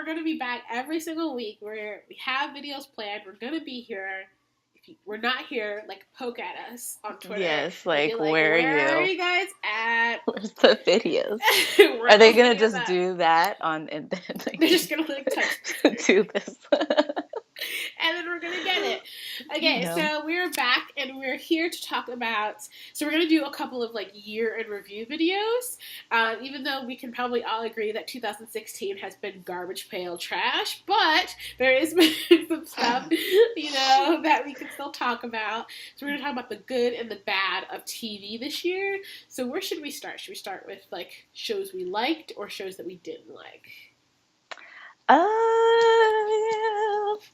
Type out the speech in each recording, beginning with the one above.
we're going to be back every single week. We have videos planned. We're going to be here. If we're not here, like, poke at us on Twitter. Yes, like where are you? you guys at? Where's the videos? Are they going to just do that on, and then like, they're just going to like touch do this? And then we're going to get it. Okay, so we're back and we're here to talk about, so we're going to do a couple of like year in review videos, even though we can probably all agree that 2016 has been garbage pail trash, but there is some stuff, that we can still talk about. So we're going to talk about the good and the bad of TV this year. So where should we start? Should we start with like shows we liked or shows that we didn't like?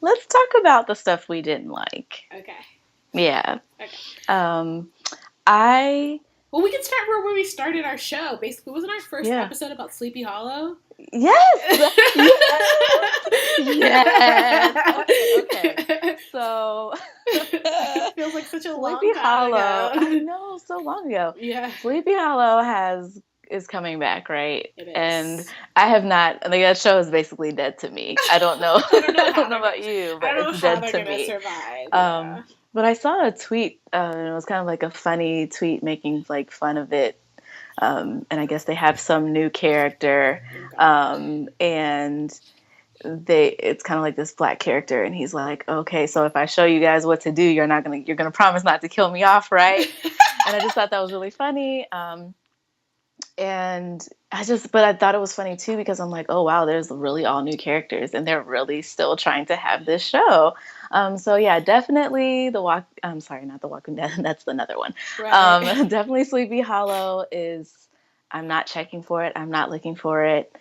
Let's talk about the stuff we didn't like. Okay. Yeah. Okay. Well, we can start where we started our show. Basically, wasn't our first episode about Sleepy Hollow? Yes. Yes. Okay. So it feels like such a Sleepy long time Hollow. ago. I know, so long ago. Yeah. Sleepy Hollow is coming back, right? It is. And I have not. Like, that show is basically dead to me. I don't know. I don't know about you, but it's dead to me. Survive. Yeah. But I saw a tweet. And it was kind of like a funny tweet making like fun of it. And I guess they have some new character, and it's kind of like this black character, and he's like, okay, so if I show you guys what to do, you're gonna promise not to kill me off, right? And I just thought that was really funny. And but I thought it was funny too, because I'm like, oh wow, there's really all new characters and they're really still trying to have this show. So yeah, definitely I'm sorry, not The Walking Dead. That's another one. Right. Definitely Sleepy Hollow I'm not checking for it. I'm not looking for it.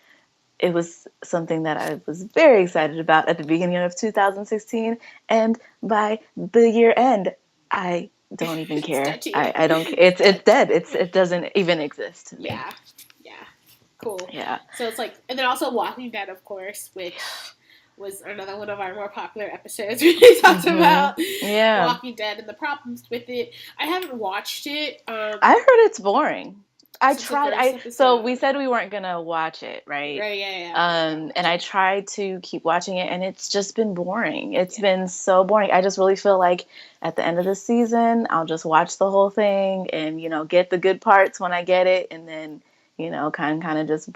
It was something that I was very excited about at the beginning of 2016. And by the year end, I don't even care. I don't. It's dead. It doesn't even exist to me. Yeah. Cool. Yeah. So it's like, and then also Walking Dead, of course, which was another one of our more popular episodes. We talked about Walking Dead and the problems with it. I haven't watched it. I heard it's boring. I tried. So we said we weren't gonna watch it, right? Right. Yeah. And I tried to keep watching it, and it's just been boring. It's been so boring. I just really feel like at the end of the season, I'll just watch the whole thing and get the good parts when I get it, and then kind of just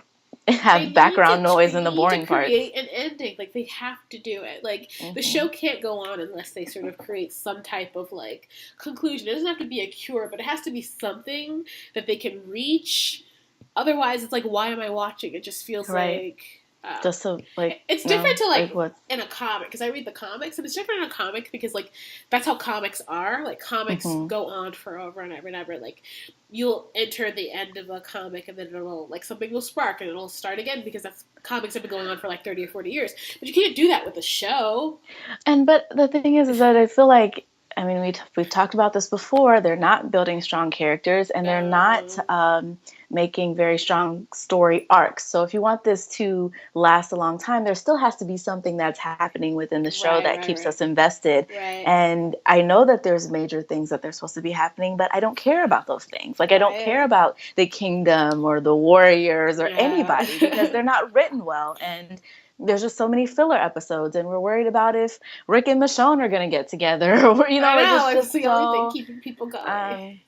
have background noise in the boring parts. Create an ending, like they have to do it. Like the show can't go on unless they sort of create some type of like conclusion. It doesn't have to be a cure, but it has to be something that they can reach. Otherwise, it's like, why am I watching? It just feels like. Just so like it's different to like in a comic, because I read the comics and it's different in a comic because like that's how comics are. Like comics go on forever and ever and ever. Like you'll enter the end of a comic and then it'll like something will spark and it'll start again because comics have been going on for like 30 or 40 years. But you can't do that with a show. But the thing is that I feel like, I mean, we've talked about this before. They're not building strong characters, and they're not making very strong story arcs. So if you want this to last a long time, there still has to be something that's happening within the show that keeps us invested. Right. And I know that there's major things that they're supposed to be happening, but I don't care about those things. Like I don't care about the kingdom or the warriors or anybody because they're not written well. And there's just so many filler episodes, and we're worried about if Rick and Michonne are going to get together. Or, it's the only thing keeping people going.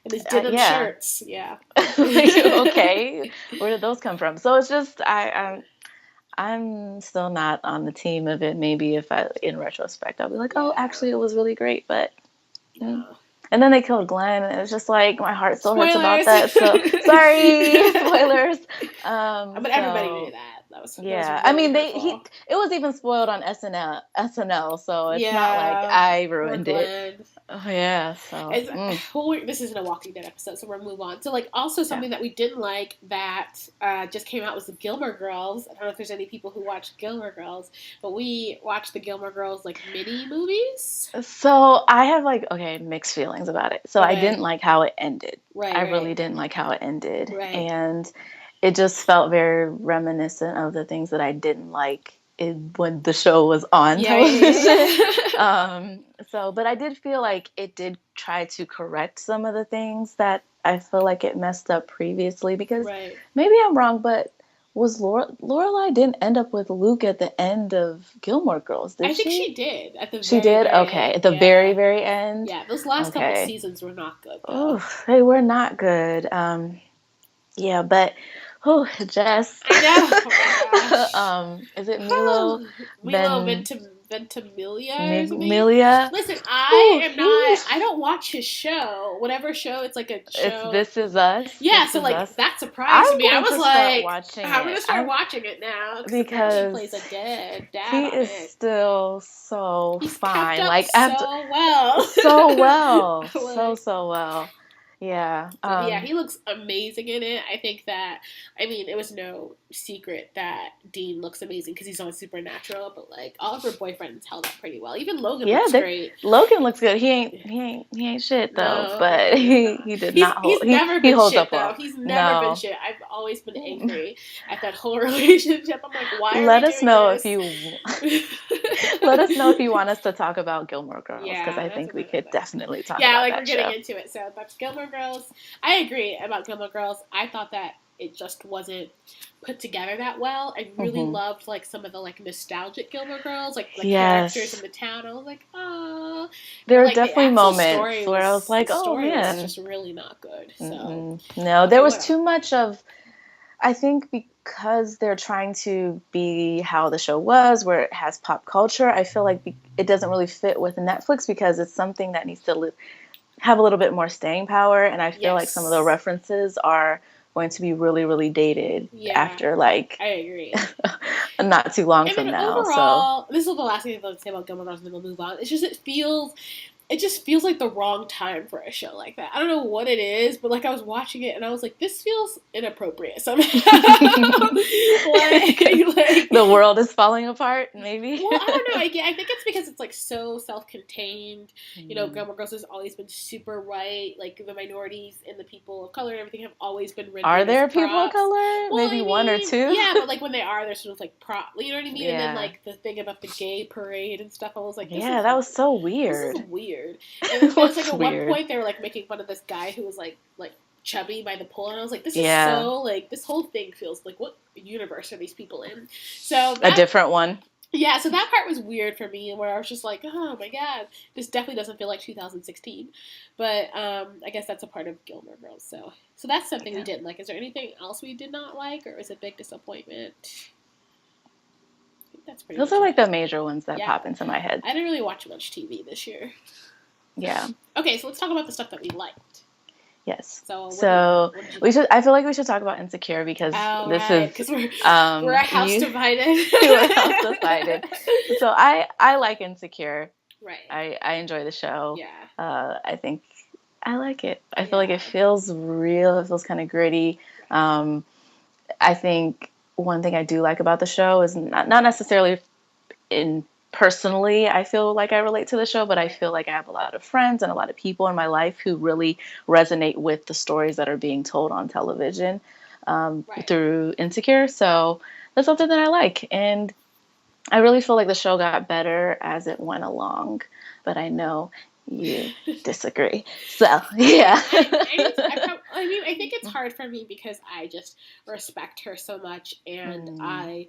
And his denim shirts, okay, where did those come from? So it's just I'm still not on the team of it. Maybe if in retrospect, I'll be like, oh, actually, it was really great, but. And then they killed Glenn, and it's just like my heart still hurts about that. So sorry, spoilers. But everybody knew that. That was really I mean, it was even spoiled on SNL, so it's not like I ruined it. Oh yeah, so this isn't a Walking Dead episode, so we'll move on. So like, also something that we didn't like that just came out was the Gilmore Girls. I don't know if there's any people who watch Gilmore Girls, but we watched the Gilmore Girls like mini movies. So I have mixed feelings about it. So I didn't like how it ended. I really didn't like how it ended, and it just felt very reminiscent of the things that I didn't like when the show was on television. But I did feel like it did try to correct some of the things that I feel like it messed up previously, because maybe I'm wrong, but Was Lorelai didn't end up with Luke at the end of Gilmore Girls, did I think she? she did at the She very, did? very Okay. end. At the very, Yeah. very end? Yeah, those last couple Okay. seasons were not good, though. Oh, they were not good. Yeah, but Jess. I know. Oh my gosh. Is it Milo Milo Ben Ventimiglia or something. Milia? Listen, Oh, I don't watch his show. Whatever show, it's like a it's show. This Is Us. Yeah, This so Is like Us. that surprised I'm me. I going was to start like, watching I'm gonna it. start watching it now because apparently he plays a Because dead dad he on is it. still so He's kept fine. up Like after so well. so well. So Like, so well. Yeah. so yeah, he looks amazing in it. I think that, I mean, it was no secret that Dean looks amazing because he's on Supernatural, but like all of her boyfriends held up pretty well. Even Logan Yeah, looks great. Logan looks good. He ain't shit though, No, but he's not. he did not He's hold never he been holds shit up though. well. He's never been No. shit. I've always been angry at that whole relationship. I'm like, why are Let we us doing know if this? you let us know if you want us to talk about Gilmore Girls because Yeah, I that's think we another could thing. definitely talk Yeah, about like we're that getting show. into it. So that's Gilmore Girls. I agree about Gilmore Girls. I thought that it just wasn't put together that well. I really Hmm. loved like some of the like nostalgic Gilmore Girls, like the characters in Yes. the town. I was like, oh, There but were like definitely moments where I was the like, "Oh story was man." just really not good. So Mm-mm. No, there okay, was what else? too much of I think because they're trying to be how the show was, where it has pop culture, I feel like it doesn't really fit with Netflix because it's something that needs to have a little bit more staying power. And I feel like some of the Yes. references are going to be really, really dated Yeah, after like I agree. not too long And then from now. So overall, this is the last thing I'll say about Gilmore Girls, and then we'll move on. It's just it just feels like the wrong time for a show like that. I don't know what it is, but like I was watching it and I was like, this feels inappropriate somehow. like the world is falling apart, maybe. well, I don't know. I think it's because it's like so self-contained. You know, Mm. Gilmore Girls has always been super white. Like the minorities and the people of color and everything have always been Are rendered as there people of props. color? Well, Maybe I one or mean, two. yeah, but like when they are, they're sort of like prop. You know what I mean? And then Yeah. like the thing about the gay parade and stuff, I was like, Yeah, that was so this is weird. weird. And It there was like was at one weird. point they were like making fun of this guy who was like chubby by the pool, and I was like, this is Yeah. so like this whole thing feels like what universe are these people in? So A that different one. yeah, so that part was weird for me, where I was just like, oh my god, this definitely doesn't feel like 2016. But I guess that's a part of Gilmore Girls. So that's something we Yeah. didn't like. Is there anything else we did not like, or was it a big disappointment? I think that's pretty Those much are like it. the major ones that Yeah, pop into my head. I didn't really watch much TV this year. Yeah. Okay, so let's talk about the stuff that we liked. Yes. So So what did you we like? should. I feel like we should talk about Insecure because Oh this right, is because we're a house you divided. you were house decided. So I like Insecure. Right. I enjoy the show. Yeah. I think I like it. I feel like Yeah. it feels real. It feels kind of gritty. Um, I think one thing I do like about the show is not necessarily in personally I feel like I relate to the show, but I Right. feel like I have a lot of friends and a lot of people in my life who really resonate with the stories that are being told on television Right. through Insecure. So that's something that I like. And I really feel like the show got better as it went along, but I know you disagree. So, yeah. I mean, I think it's hard for me because I just respect her so much, and Mm, I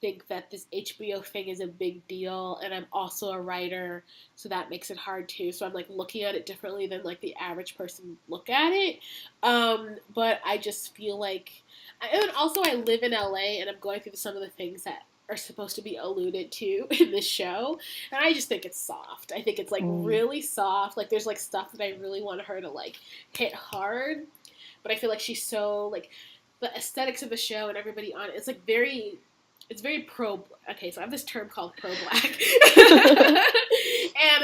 think that this HBO thing is a big deal, and I'm also a writer, so that makes it hard too. So I'm like looking at it differently than like the average person look at it. But I just feel like, and also I live in LA, and I'm going through some of the things that are supposed to be alluded to in this show, and I just think it's soft. I think it's like mm, really soft. Like there's like stuff that I really want her to like hit hard, but I feel like she's so like the aesthetics of the show and everybody on it. It's like it's very pro. Okay, so I have this term called pro black, and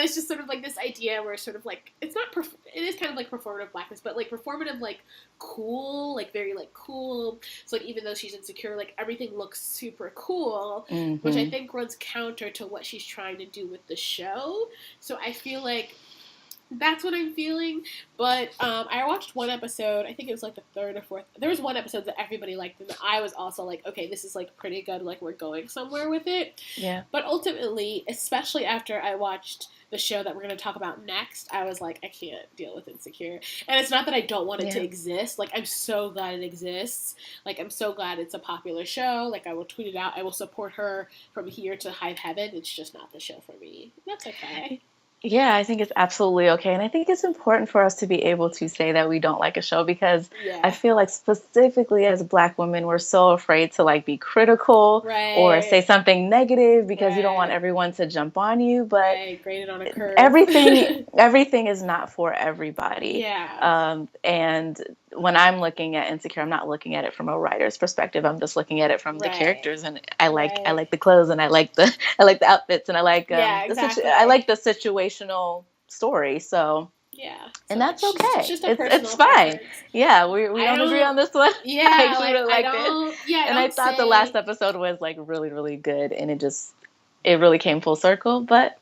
it's just sort of like this idea where sort of like it's not. It is kind of like performative blackness, but like performative like cool, like very like cool. So like even though she's insecure, like everything looks super cool, which I mm-hmm. think runs counter to what she's trying to do with the show. So I feel like That's what I'm feeling. But I watched one episode. I think it was like the third or fourth. There was one episode that everybody liked, and I was also like, okay, this is like pretty good. Like we're going somewhere with it. Yeah. But ultimately, especially after I watched the show that we're going to talk about next, I was like, I can't deal with Insecure. And it's not that I don't want it to exist. Like I'm so glad it exists. Like I'm so glad it's a popular show. Like I will tweet it out. I will support her from here to high heaven. It's just not the show for me. That's okay. Yeah, I think it's absolutely okay. And I think it's important for us to be able to say that we don't like a show because I feel like specifically as Black women, we're so afraid to like be critical or say something negative because you don't want everyone to jump on you. But graded on a curve. everything is not for everybody. Yeah. And when I'm looking at Insecure, I'm not looking at it from a writer's perspective. I'm just looking at it from the characters, and I like the clothes, and I like the outfits, and I like I like the situational story. So and that's okay. It's fine. Yeah, we don't agree on this one. Yeah, I actually really liked it. Yeah, and I thought the last episode was like really, really good, and it really came full circle. But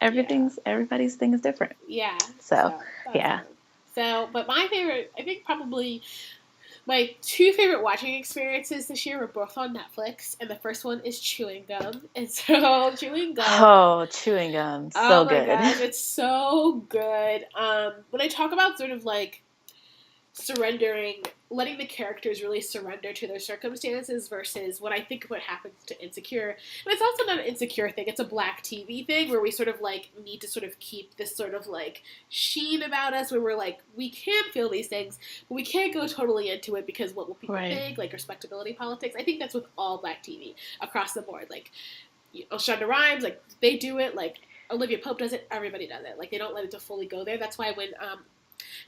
everybody's thing is different. Yeah. So yeah. So, but my favorite, I think probably my two favorite watching experiences this year were both on Netflix, and the first one is Chewing Gum. And so, Chewing Gum. Oh, Chewing Gum. So good. Oh my gosh, it's so good. When I talk about sort of like letting the characters really surrender to their circumstances versus what I think what happens to Insecure. And it's also not an Insecure thing, it's a Black TV thing where we sort of like need to sort of keep this sort of like sheen about us where we're like, we can feel these things, but we can't go totally into it because what will people think, like respectability politics. I think that's with all Black TV across the board. Like, Shonda Rhimes, like, they do it, like, Olivia Pope does it, everybody does it. Like, they don't let it to fully go there. That's why when,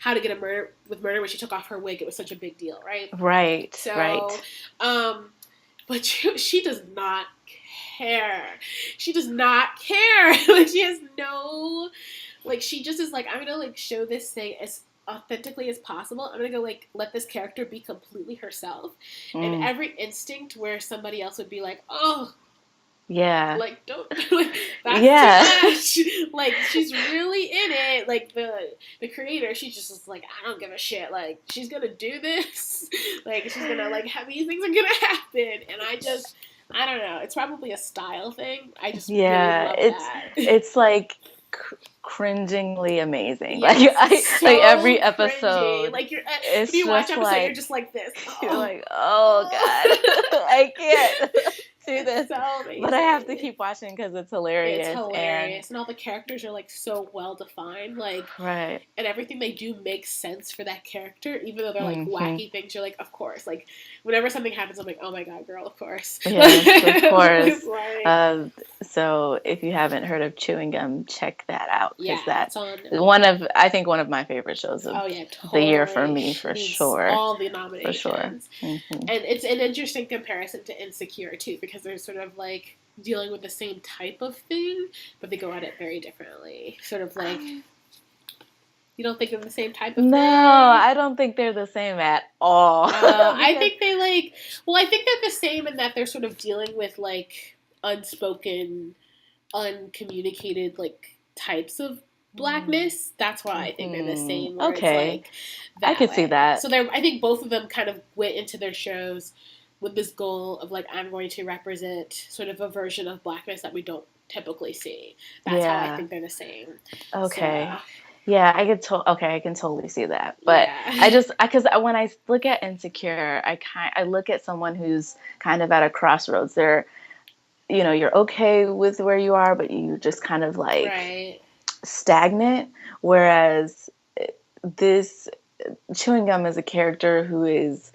How to Get a Murder with Murder, when she took off her wig, it was such a big deal, right? Right. So, right. But she does not care. She does not care. Like she has no, like she just is like, I'm gonna like show this thing as authentically as possible. I'm gonna go like let this character be completely herself, and every instinct where somebody else would be like, oh. Yeah. Like, don't, like, that's too much. Like, she's really in it. Like, the creator, she just is like, I don't give a shit. Like, she's gonna do this. Like, she's gonna, like, these things are gonna happen. And I don't know. It's probably a style thing. I just really love that. It's like cringingly amazing. Yes, like every episode. Cringy. Like, if you watch episode, you're just like this. You're like, oh, God. I can't do this. So amazing. But I have to keep watching because it's hilarious. It's hilarious. And all the characters are, like, so well defined. Like, right. And everything they do makes sense for that character, even though they're, like, wacky things. You're like, of course. Like, whenever something happens, I'm like, oh, my God, girl, of course. Yes, of course. So if you haven't heard of Chewing Gum, check that out. Yeah, that's on one of my favorite shows of the year for me, for sure. All the nominations. For sure. Mm-hmm. And it's an interesting comparison to Insecure, too, because they're sort of, like, dealing with the same type of thing, but they go at it very differently. Sort of like, you don't think they're the same type of thing? No, I don't think they're the same at all. I think I think they're the same in that they're sort of dealing with, like, unspoken, uncommunicated, like, types of Blackness. That's why I think they're the same. Okay. It's like I could see that. So I think both of them kind of went into their shows with this goal of like, I'm going to represent sort of a version of Blackness that we don't typically see. That's how I think they're the same. Okay. So, yeah, I can totally see that. But because when I look at Insecure, I look at someone who's kind of at a crossroads. They're, you're okay with where you are, but you just kind of like stagnant. Whereas this Chewing Gum is a character who is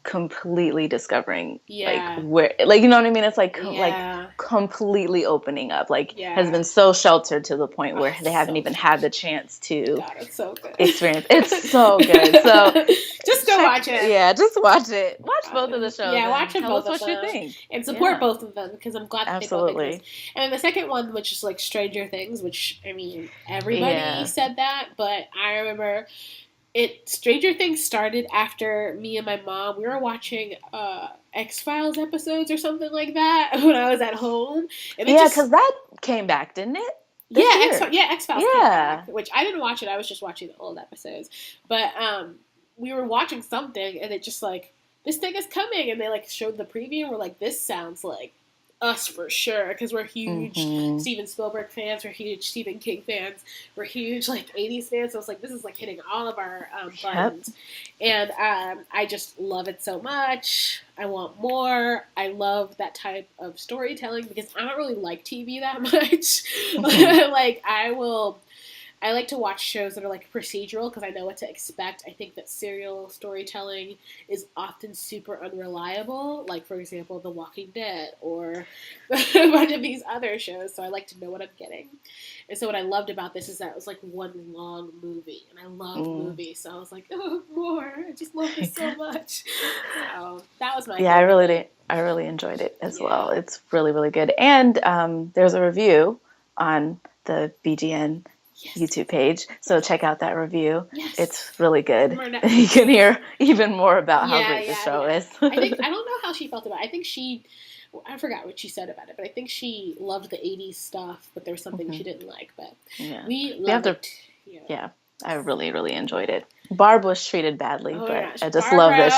completely discovering like where, like, you know what I mean? It's like like completely opening up, like has been so sheltered to the point where they haven't even had the chance to experience. It's so good. So just go watch it. Yeah, just watch it. Watch both of the shows. Yeah, watch them both. What you think, and support both of them because I'm glad that they both exist. And then the second one, which is like Stranger Things, which I mean everybody said that, but I remember. Stranger Things started after me and my mom. We were watching X-Files episodes or something like that when I was at home. And because that came back, didn't it? this Yeah, year. X-Files came back, which I didn't watch it. I was just watching the old episodes. But we were watching something, and it just like, this thing is coming, and they like showed the preview, and we're like, this sounds like us for sure, because we're huge Steven Spielberg fans, we're huge Stephen King fans, we're huge like 80s fans, so I was like, this is like hitting all of our buttons. And I just love it so much. I want more. I love that type of storytelling, because I don't really like TV that much. Like, I like to watch shows that are like procedural, because I know what to expect. I think that serial storytelling is often super unreliable, like, for example, The Walking Dead or a bunch of these other shows, so I like to know what I'm getting. And so what I loved about this is that it was like one long movie, and I love movies, so I was like, oh, more. I just love this so much. So that was my favorite. I really enjoyed it as well. It's really, really good. And there's a review on the BGN YouTube page, so check out that review. It's really good. You can hear even more about how great the show is. I don't know how she felt about it. I forgot what she said about it, but I think she loved the 80s stuff, but there was something she didn't like. But we loved it. Yeah, I really, really enjoyed it. Barb was treated badly, but I just Barbara. love that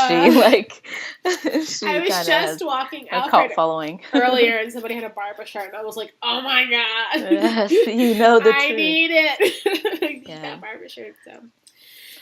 she I was just walking out cult following earlier, and somebody had a Barbara shirt, and I was like, oh my god. Yes, you know the truth. I need it. I need that Barbara shirt.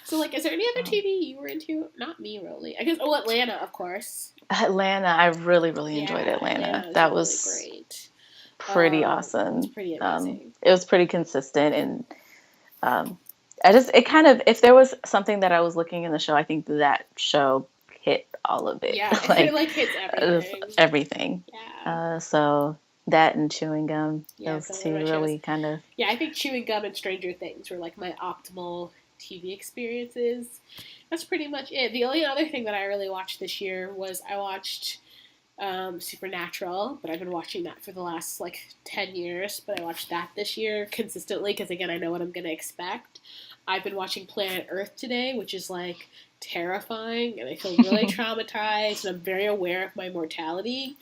So like, is there any other TV you were into? Not me, really. I guess, Atlanta, of course. Atlanta, I really, really enjoyed Atlanta. That was really great. Pretty awesome. It's pretty amazing. It was pretty consistent, and if there was something that I was looking in the show, I think that show hit all of it. Yeah, it hits everything. Everything. Yeah. So that and Chewing Gum, those two really kind of. Yeah, I think Chewing Gum and Stranger Things were like my optimal TV experiences. That's pretty much it. The only other thing that I really watched this year was I watched Supernatural, but I've been watching that for the last 10 years, but I watched that this year consistently because, again, I know what I'm going to expect. I've been watching Planet Earth today, which is terrifying, and I feel really traumatized, and I'm very aware of my mortality.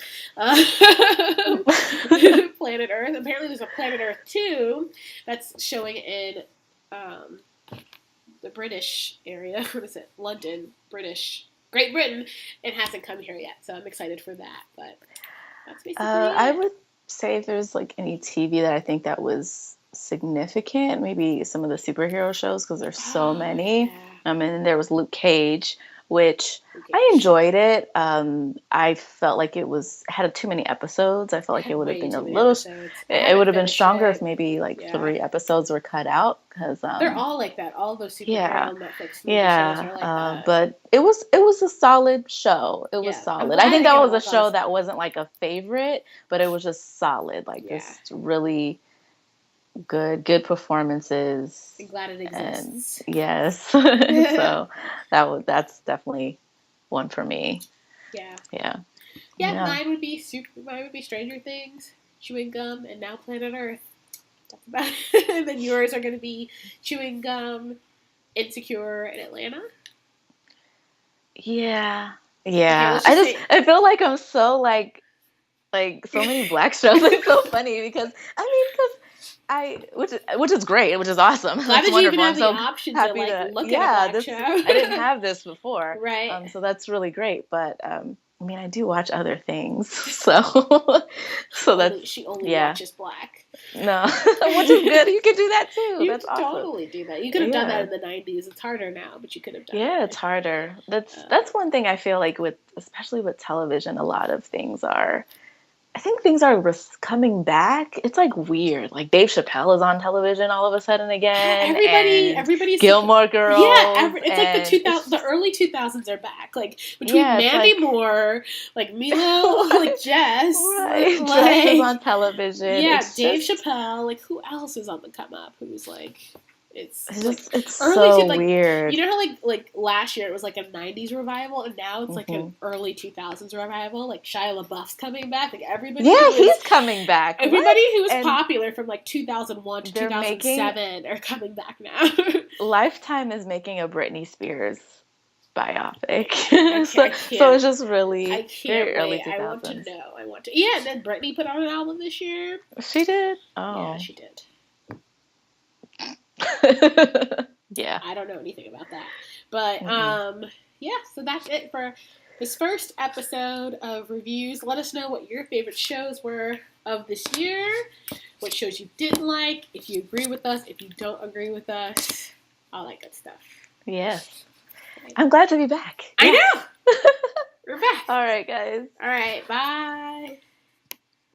Planet Earth. Apparently there's a Planet Earth 2 that's showing in the British area. What is it? London, Great Britain. It hasn't come here yet, so I'm excited for that. But that's basically it. I would say if there's any TV that I think that was significant, maybe some of the superhero shows, because there's so many. Yeah. And then there was Luke Cage, which I enjoyed it. I felt like it had too many episodes. I felt like it would have been a little. It would have been stronger if maybe 3 episodes were cut out, because they're all like that. All those superhero Netflix shows are like that. But it was a solid show. It was solid. I think that was a show that wasn't a favorite, but it was just solid. Just really good performances. I'm glad it exists. And yes. So that's definitely one for me. Yeah. Mine would be Stranger Things, Chewing Gum, and now Planet Earth. That's about it. And then yours are going to be Chewing Gum, Insecure, and Atlanta. Yeah. I feel like I'm so so many black shows. It's so funny because which is great, which is awesome. Glad that you even have the option to look at a black show. I didn't have this before, right? So that's really great. But I do watch other things, so that's she only watches black. No, which is good. You can do that too. That's awesome. Totally do that. You could have done that in the 90s. It's harder now, but you could have done. Yeah, it's harder. That's one thing I feel like especially with television, a lot of things are. I think things are coming back. It's weird. Dave Chappelle is on television all of a sudden again. Everybody's Gilmore Girls. Yeah, it's the early 2000s are back. Between Mandy Moore, Milo, Jess. Right. Jess is on television. Yeah, Dave Chappelle. Who else is on the come up? Who's it's early so weird. You know how last year it was a 90s revival, and now it's an early 2000s revival. Shia LaBeouf's coming back. Everybody. Yeah, he's coming back. Everybody who was popular from 2001 to 2007 are coming back now. Lifetime is making a Britney Spears biopic. So it's just really very early 2000s. I want to know. Yeah, and then Britney put out an album this year. She did? Oh. Yeah, she did. Yeah. I don't know anything about that. But yeah, so that's it for this first episode of reviews. Let us know what your favorite shows were of this year, what shows you didn't like, if you agree with us, if you don't agree with us, all that good stuff. Yes. I'm glad to be back. I know! We're back. All right, guys. All right, bye.